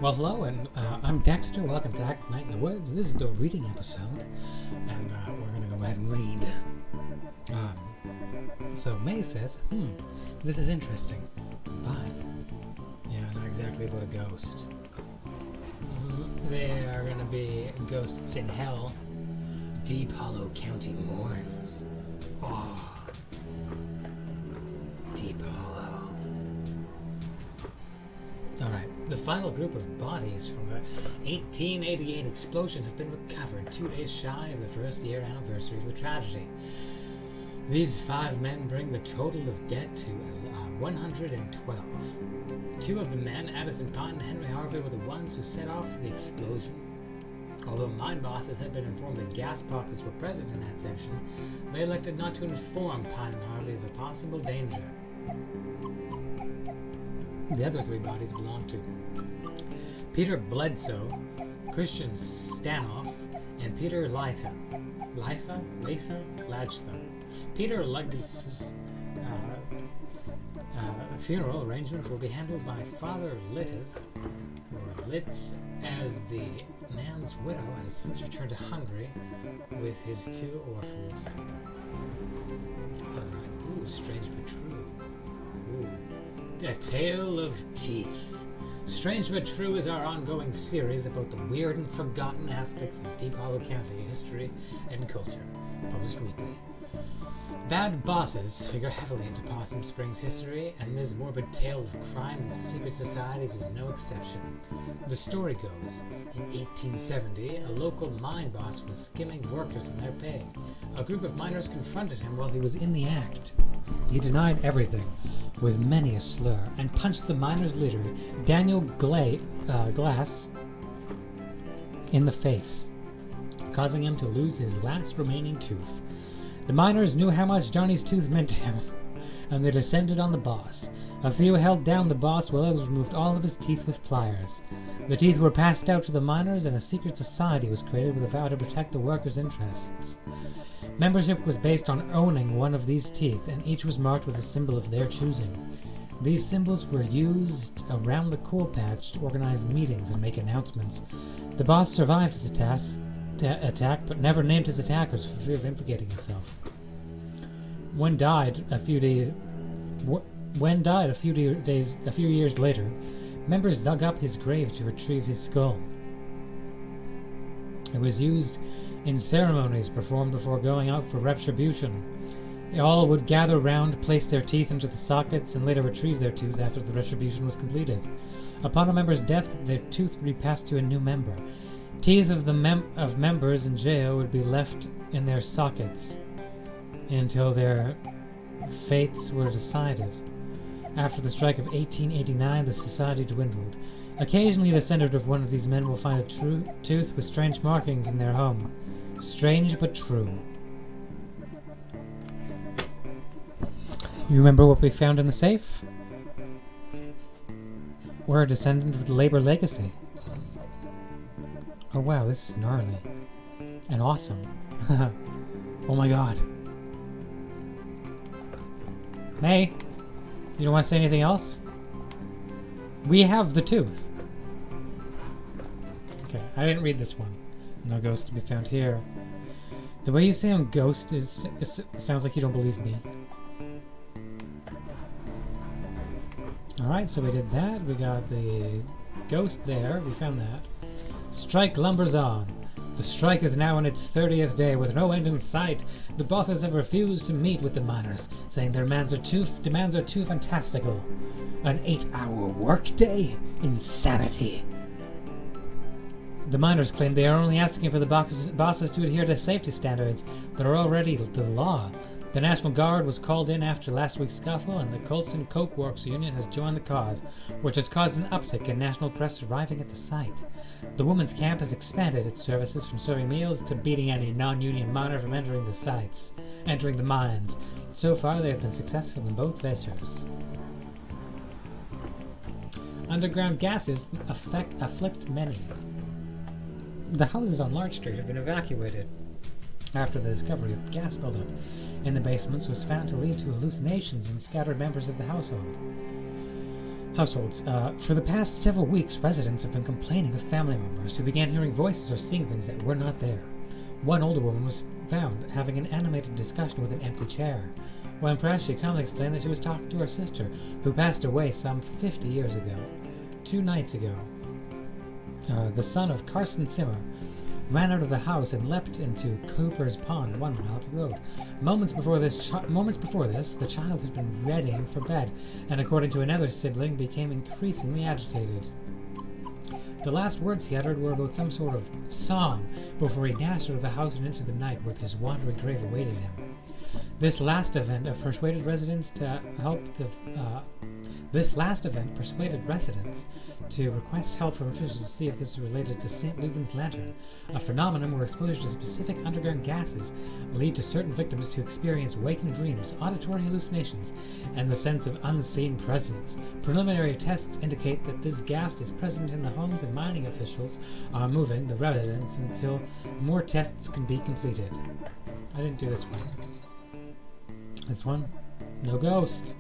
Well, hello, and I'm Dexter. Welcome to Night in the Woods. This is the reading episode, and we're going to go ahead and read. So May says, this is interesting, but, yeah, not exactly about a ghost. There are going to be ghosts in hell. Deep Hollow County mourns. Oh, Deep Hollow. Alright, the final group of bodies from the 1888 explosion have been recovered 2 days shy of the first-year anniversary of the tragedy. These 5 men bring the total of dead to 112. 2 of the men, Addison Pine and Henry Harvey, were the ones who set off the explosion. Although mine bosses had been informed that gas pockets were present in that section, they elected not to inform Pine and Harvey of the possible danger. The other 3 bodies belonged to Peter Bledsoe, Christian Stanoff, and Peter Latha. Peter Ludge's funeral arrangements will be handled by Father Litz, as the man's widow has since returned to Hungary with his 2 orphans. Alright, ooh, strange but true. Ooh. A Tale of Teeth. Strange but True is our ongoing series about the weird and forgotten aspects of Deep Hollow County history and culture, published weekly. Bad bosses figure heavily into Possum Springs history, and this morbid tale of crime and secret societies is no exception. The story goes, in 1870, a local mine boss was skimming workers on their pay. A group of miners confronted him while he was in the act. He denied everything, with many a slur, and punched the miners' leader, Daniel Glass, in the face, causing him to lose his last remaining tooth. The miners knew how much Johnny's tooth meant to him, and they descended on the boss. A few held down the boss while others removed all of his teeth with pliers. The teeth were passed out to the miners, and a secret society was created with a vow to protect the workers' interests. Membership was based on owning one of these teeth, and each was marked with a symbol of their choosing. These symbols were used around the coal patch to organize meetings and make announcements. The boss survived his attack, but never named his attackers for fear of implicating himself. When died a few years later, members dug up his grave to retrieve his skull. It was used in ceremonies performed before going out for retribution. All would gather round, place their teeth into the sockets, and later retrieve their tooth after the retribution was completed. Upon a member's death, their tooth would be passed to a new member. Teeth of members in jail would be left in their sockets until their fates were decided. After the strike of 1889, the society dwindled. Occasionally, the descendant of one of these men will find a true tooth with strange markings in their home. Strange but true. You remember what we found in the safe? We're a descendant of the Labor legacy. Oh wow, this is gnarly. And awesome. Oh my god. May, you don't want to say anything else? We have the tooth. Okay, I didn't read this one. No ghost to be found here. The way you say on ghost is sounds like you don't believe me. Alright, so we did that. We got the ghost there. We found that. Strike lumbers on. The strike is now in its 30th day with no end in sight. The bosses have refused to meet with the miners, saying their demands are too fantastical. An 8-hour workday? Insanity. The miners claim they are only asking for the bosses to adhere to safety standards that are already the law. The National Guard was called in after last week's scuffle, and the Colson Coke Works Union has joined the cause, which has caused an uptick in national press arriving at the site. The women's camp has expanded its services from serving meals to beating any non-union miner from entering the mines. So far, they have been successful in both ventures. Underground gases afflict many. The houses on Larch Street have been evacuated after the discovery of gas buildup in the basements was found to lead to hallucinations in scattered members of the household. Households. For the past several weeks, residents have been complaining of family members who began hearing voices or seeing things that were not there. One older woman was found having an animated discussion with an empty chair. When pressed, she calmly explained that she was talking to her sister, who passed away some 50 years ago. 2 nights ago, the son of Carson Zimmer ran out of the house and leapt into Cooper's Pond 1 mile up the road. Moments before this, the child had been readying for bed, and according to another sibling, became increasingly agitated. The last words he uttered were about some sort of song before he dashed out of the house and into the night, where his watery grave awaited him. This last event persuaded residents to request help from officials to see if this is related to St. Leuven's lantern, a phenomenon where exposure to specific underground gases lead to certain victims to experience waking dreams, auditory hallucinations, and the sense of unseen presence. Preliminary tests indicate that this gas is present in the homes, and mining officials are moving the residents until more tests can be completed. I didn't do this one. This one? No ghost.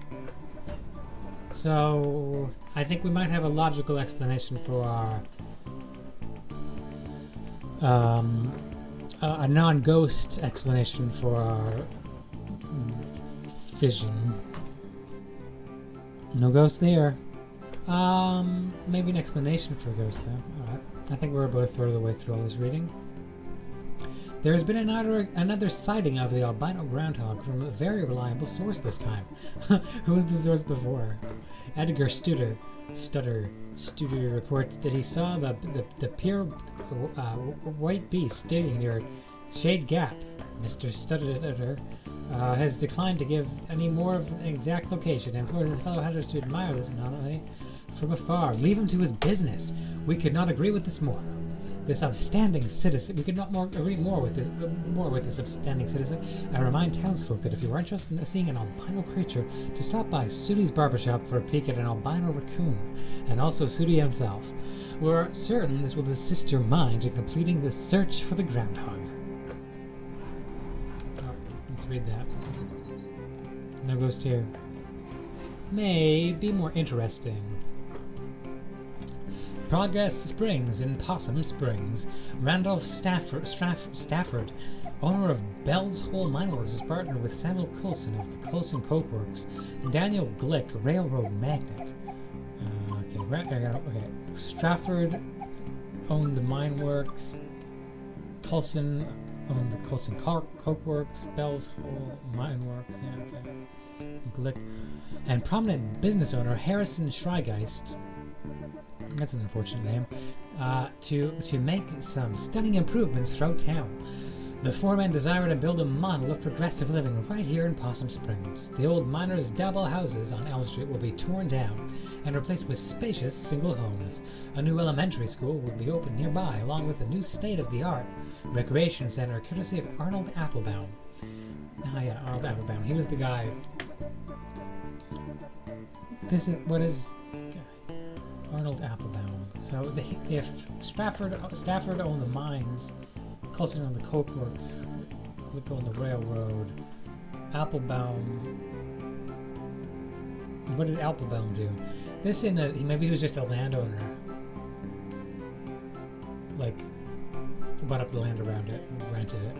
So, I think we might have a logical explanation for our a non-ghost explanation for our vision. No ghost there. Maybe an explanation for a ghost though. Alright. I think we're about a third of the way through all this reading. There has been another sighting of the albino groundhog from a very reliable source this time. Who was the source before? Edgar Studer reports that he saw the pure white beast staying near Shade Gap. Mr. Studer has declined to give any more of an exact location and implores his fellow hunters to admire this anomaly from afar. Leave him to his business. We could not agree with this more. This upstanding citizen, we could not agree more with this upstanding citizen. I remind townsfolk that if you are interested in seeing an albino creature, to stop by Sudi's barbershop for a peek at an albino raccoon, and also Sudi himself. We're certain this will assist your mind in completing the search for the groundhog. Let's read that. No ghost here. May be more interesting. Progress Springs in Possum Springs. Randolph Stafford, owner of Bell's Hole Mine Works, is partnered with Samuel Coulson of the Coulson Coke Works and Daniel Glick, railroad magnate. Okay. Stafford owned the mine works. Coulson owned the Coulson Coke Works. Bell's Hole Mine Works. Yeah, okay. Glick and prominent business owner Harrison Schreigeist. That's an unfortunate name. To make some stunning improvements throughout town. The four men desire to build a model of progressive living right here in Possum Springs. The old miners' double houses on Elm Street will be torn down and replaced with spacious single homes. A new elementary school will be opened nearby, along with a new state-of-the-art recreation center courtesy of Arnold Applebaum. Arnold Applebaum. He was the guy. Arnold Applebaum. So if Stafford owned the mines, Coulson owned the Coke Works, Glick owned the railroad, Applebaum. What did Applebaum do? Maybe he was just a landowner. Like, bought up the land around it and rented it.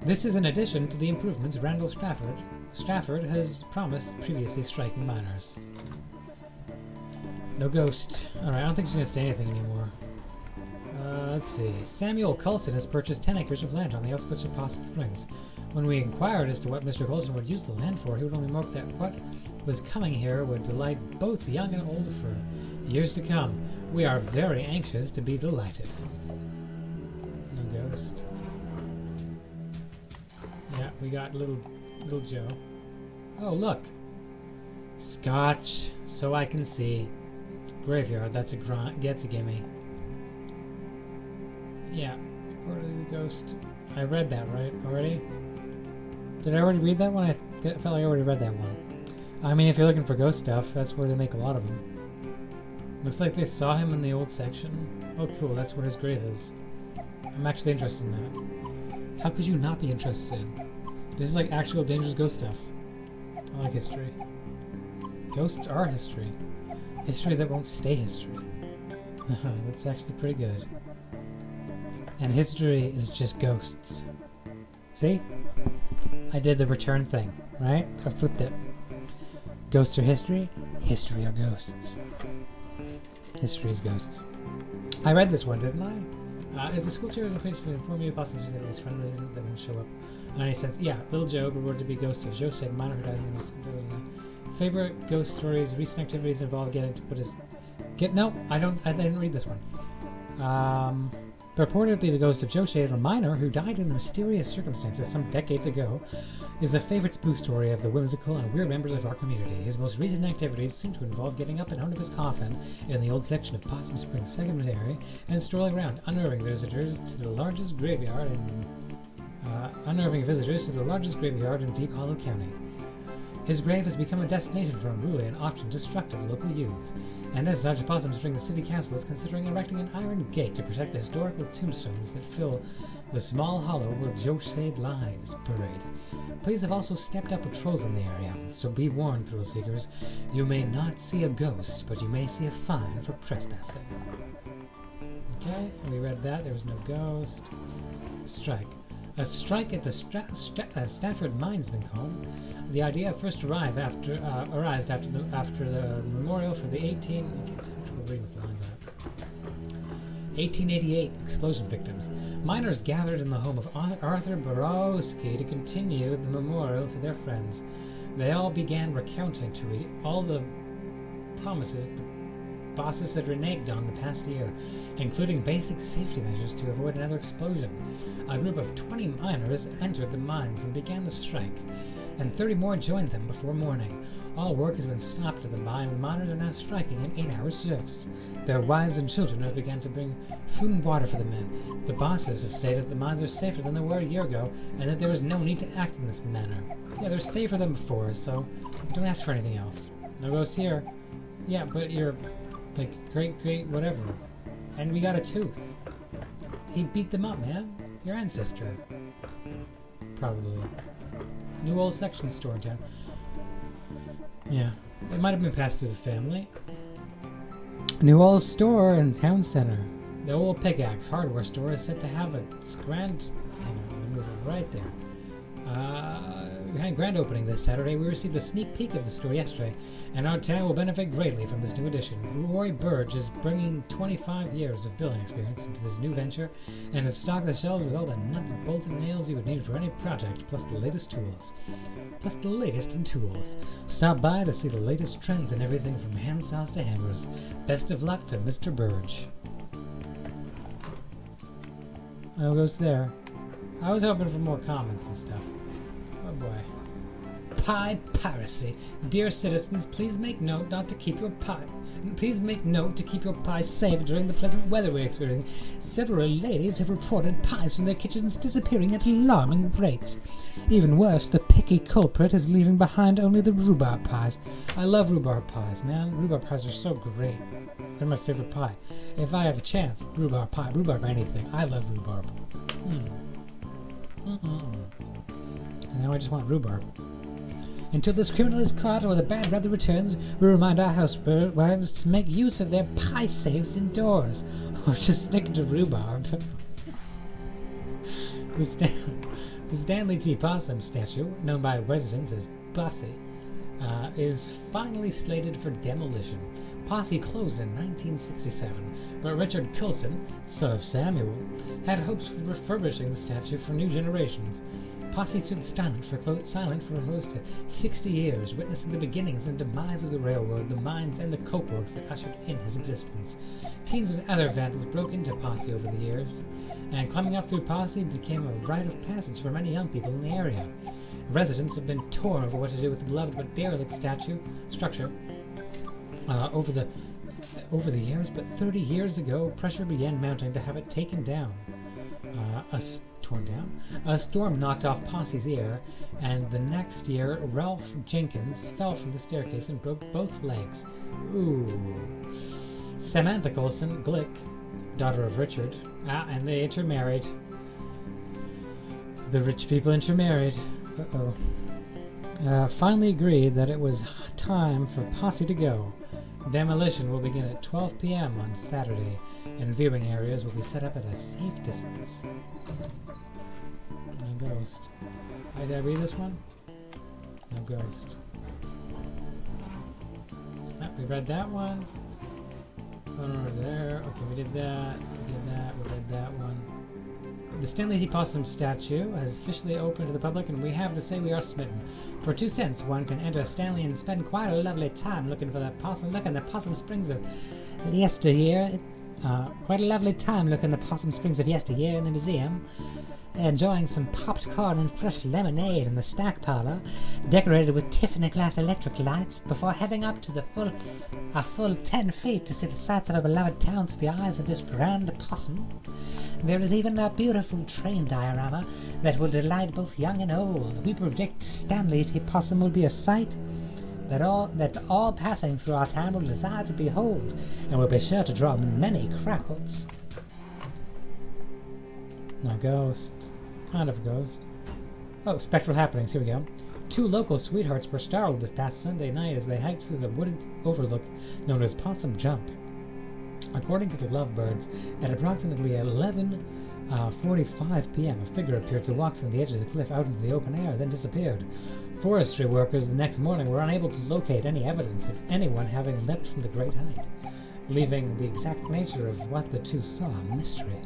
This is in addition to the improvements Randall Stafford has promised previously striking miners. No ghost. Alright, I don't think she's going to say anything anymore. Let's see. Samuel Coulson has purchased 10 acres of land on the outskirts of Possum Springs. When we inquired as to what Mr. Coulson would use the land for, he would only remark that what was coming here would delight both young and old for years to come. We are very anxious to be delighted. No ghost. Yeah, we got little Joe. Oh, look! Scotch, so I can see. Graveyard, that's a gimme. Yeah, Quarterly the Ghost. I read that, right, already? Did I already read that one? I felt like I already read that one. I mean, if you're looking for ghost stuff, that's where they make a lot of them. Looks like they saw him in the old section. Oh, cool, that's where his grave is. I'm actually interested in that. How could you not be interested in? This is like actual dangerous ghost stuff. I like history. Ghosts are history. History that won't stay history. That's actually pretty good. And history is just ghosts. See? I did the return thing, right? I flipped it. Ghosts are history. History are ghosts. History is ghosts. I read this one, didn't I? Is the school chair equation to inform you of possibilities that his friend resident that won't show up? In any sense, yeah. Little Joe, rewarded to be ghost of Joe said minor who died in the favorite ghost stories. Recent activities involve getting to put his no. I didn't read this one. Purportedly, the ghost of Joe Shade, a miner who died in mysterious circumstances some decades ago, is a favorite spoof story of the whimsical and weird members of our community. His most recent activities seem to involve getting up and out of his coffin in the old section of Possum Springs Cemetery and strolling around, unnerving visitors to the largest graveyard in Deep Hollow County. His grave has become a destination for unruly and often destructive local youths, and as such, Possum Springs City Council is considering erecting an iron gate to protect the historical tombstones that fill the small hollow where Joe Shade lies buried. Police have also stepped up patrols in the area, so be warned, thrill seekers. You may not see a ghost, but you may see a fine for trespassing. Okay, we read that. There was no ghost. Strike. A strike at the Stafford Mines been called. The idea first arose after the memorial for the 1888 explosion victims. Miners gathered in the home of Arthur Borowski to continue the memorial to their friends. They all began recounting to me all the promises the bosses had reneged on the past year, including basic safety measures to avoid another explosion. A group of 20 miners entered the mines and began the strike, and 30 more joined them before morning. All work has been stopped at the mine, and the miners are now striking in 8-hour shifts. Their wives and children have begun to bring food and water for the men. The bosses have stated the mines are safer than they were a year ago, and that there is no need to act in this manner. Yeah, they're safer than before, so don't ask for anything else. No ghost here. Yeah, but you're like great whatever. And we got a tooth. He beat them up, man. Your ancestor. Probably. New old section store in town. Yeah. It might have been passed through the family. New old store in town center. The old pickaxe hardware store is said to have its grand... Hang on, let me move it right there. We had a grand opening this Saturday. We received a sneak peek of the store yesterday, and our town will benefit greatly from this new addition. Roy Burge is bringing 25 years of building experience into this new venture, and has stocked the shelves with all the nuts, bolts, and nails you would need for any project, plus the latest tools. Plus the latest in tools. Stop by to see the latest trends in everything from handsaws to hammers. Best of luck to Mr. Burge. No ghost there. I was hoping for more comments and stuff. Oh boy. Pie piracy. Dear citizens, please make note to keep your pie safe during the pleasant weather we're experiencing. Several ladies have reported pies from their kitchens disappearing at alarming rates. Even worse, the picky culprit is leaving behind only the rhubarb pies. I love rhubarb pies, man. Rhubarb pies are so great. They're my favorite pie. If I have a chance, rhubarb pie, rhubarb anything. I love rhubarb. And now I just want rhubarb. Until this criminal is caught or the bad weather returns, we remind our housewives to make use of their pie safes indoors, or just stick to rhubarb. The Stanley T. Possum statue, known by residents as Bossy, is finally slated for demolition. Posse closed in 1967, but Richard Coulson, son of Samuel, had hopes for refurbishing the statue for new generations. Posse stood silent for close to 60 years, witnessing the beginnings and demise of the railroad, the mines, and the coke works that ushered in his existence. Teens and other vandals broke into Posse over the years, and climbing up through Posse became a rite of passage for many young people in the area. Residents have been torn over what to do with the beloved but derelict structure over the years, but 30 years ago, pressure began mounting to have it taken down. Torn down. A storm knocked off Posse's ear, and the next year, Ralph Jenkins fell from the staircase and broke both legs. Ooh. Samantha Coulson Glick, daughter of Richard, and they intermarried. The rich people intermarried. Uh-oh. finally agreed that it was time for Posse to go. Demolition will begin at 12 p.m. on Saturday, and viewing areas will be set up at a safe distance. No ghost. Did I read this one? No ghost. Ah, we read that one. Oh, no, there. Okay, we did that. We did that. We read that one. The Stanley T. Possum statue has officially opened to the public, and we have to say we are smitten. For 2 cents, one can enter Stanley and spend quite a lovely time looking for the possum. Look in the Possum Springs of yesteryear. Quite a lovely time looking at the Possum Springs of yesteryear in the museum. Enjoying some popped corn and fresh lemonade in the snack parlor, decorated with Tiffany glass electric lights, before heading up to the full 10 feet to see the sights of a beloved town through the eyes of this grand possum. There is even a beautiful train diorama that will delight both young and old. We predict Stanley T. Possum will be a sight that all passing through our town will desire to behold, and will be sure to draw many crowds. No ghost. Kind of a ghost. Oh, spectral happenings. Here we go. 2 local sweethearts were startled this past Sunday night as they hiked through the wooded overlook known as Possum Jump. According to the lovebirds, at approximately 11:45 p.m., a figure appeared to walk from the edge of the cliff out into the open air, then disappeared. Forestry workers the next morning were unable to locate any evidence of anyone having leapt from the great height, leaving the exact nature of what the two saw a mystery.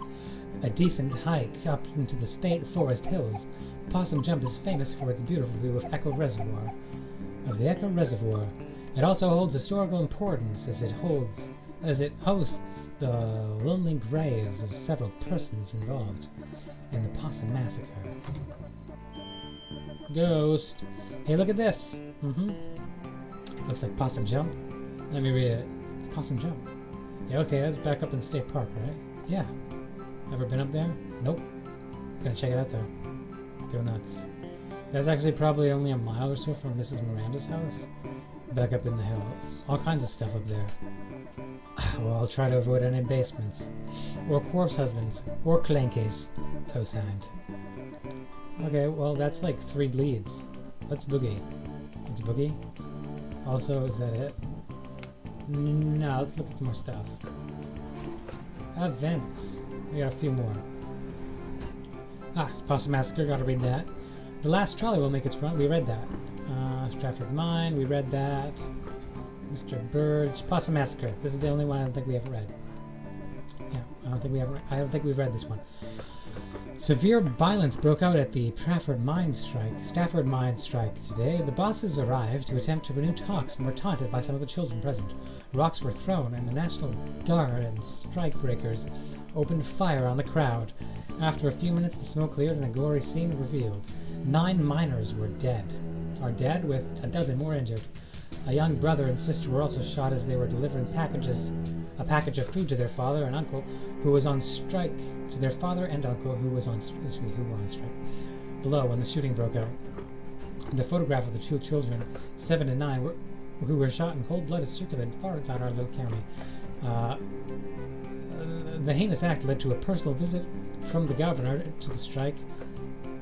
A decent hike up into the state forest hills, Possum Jump is famous for its beautiful view of the Echo Reservoir. It also holds historical importance as it hosts the lonely graves of several persons involved in the Possum Massacre. Ghost. Hey, look at this. Looks like Possum Jump. Let me read it. It's Possum Jump. Yeah, okay, that's back up in State Park, right? Yeah. Ever been up there? Nope. Gonna check it out though. Go nuts. That's actually probably only a mile or so from Mrs. Miranda's house. Back up in the hills. All kinds of stuff up there. Well, I'll try to avoid any basements. Or corpse husbands. Or clankies. Co-signed. Okay, well that's like 3 leads. Let's boogie. Let's boogie. Also, is that it? No, let's look at some more stuff. Events. We got a few more. Possum Massacre, gotta read that. The Last Trolley will make its run, we read that. Stratford Mine, we read that. Mr. Burge, Possum Massacre. This is the only one I don't think we have read. Yeah, I don't think we've read this one. Severe violence broke out at the Stafford Mine Strike today. The bosses arrived to attempt to renew talks and were taunted by some of the children present. Rocks were thrown, and the National Guard and strikebreakers opened fire on the crowd. After a few minutes, the smoke cleared and a gory scene revealed. 9 miners are dead, with a dozen more injured. A young brother and sister were also shot as they were delivering a package of food to their father and uncle, who was on strike. Who were on strike. Below, when the shooting broke out, the photograph of the 2 children, 7 and 9, who were shot in cold blood, is circulated far inside our little county. The heinous act led to a personal visit from the governor to the strike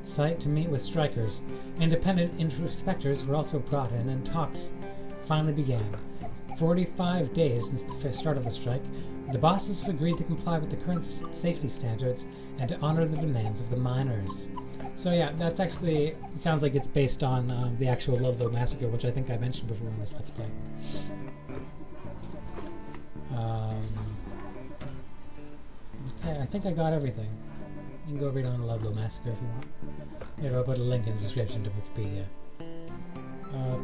site to meet with strikers. Independent inspectors were also brought in, and talks finally began. 45 days since the start of the strike, the bosses have agreed to comply with the current safety standards and to honor the demands of the miners. So yeah, that's actually, it sounds like it's based on the actual Ludlow Massacre, which I think I mentioned before in this Let's Play. Okay, I think I got everything. You can go read on the Ludlow Massacre if you want. Maybe I'll put a link in the description to Wikipedia.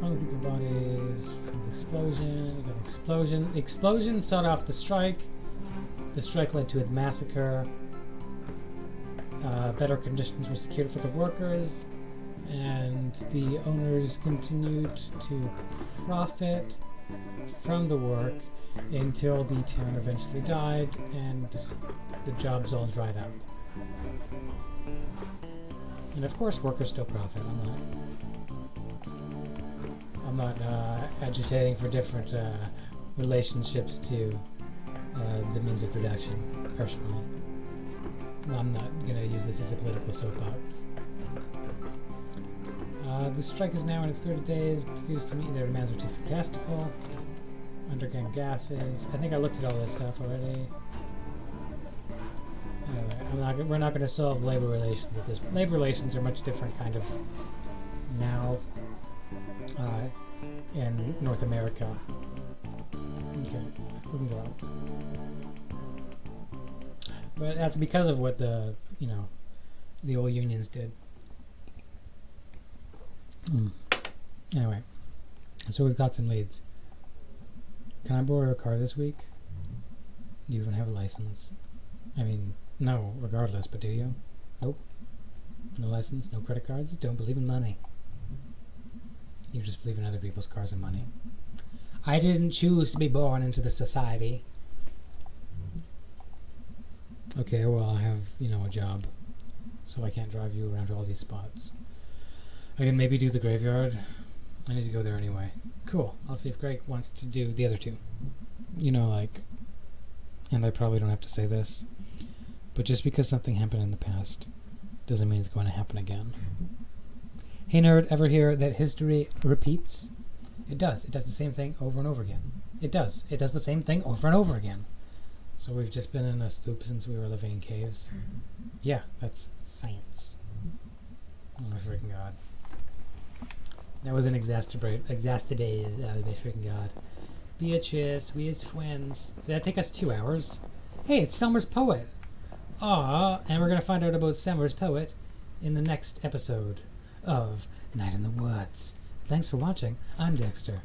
Found group of bodies from the explosion. We got an explosion. The explosion set off the strike. The strike led to a massacre. Better conditions were secured for the workers, and the owners continued to profit from the work until the town eventually died and the jobs all dried up. And of course, workers still profit. I'm not agitating for different relationships to the means of production, personally. I'm not going to use this as a political soapbox. The strike is now in its 30 days. Refused to meet their demands are too fantastical. Underground gases. I think I looked at all this stuff already. Anyway, we're not going to solve labor relations at this point. Labor relations are much different kind of now in North America. Okay, we can go out. But that's because of what the old unions did. Anyway, so we've got some leads. Can I borrow a car this week? Do you even have a license? I mean, no, regardless, but do you? Nope. No license, no credit cards, don't believe in money. You just believe in other people's cars and money. I didn't choose to be born into this society. Okay, well, I have, a job. So I can't drive you around to all these spots. I can maybe do the graveyard. I need to go there anyway. Cool. I'll see if Greg wants to do the other two. And I probably don't have to say this, but just because something happened in the past doesn't mean it's going to happen again. Hey nerd, ever hear that history repeats? It does. It does the same thing over and over again. It does. It does the same thing over and over again. So we've just been in a sloop since we were living in caves. Yeah, that's science. Oh my freaking god. That was an exacerbated my freaking god. Beatrice, we is friends. Did that take us 2 hours? Hey, it's Summer's Poet! Aw, and we're gonna find out about Summer's Poet in the next episode of Night in the Woods. Thanks for watching. I'm Dexter.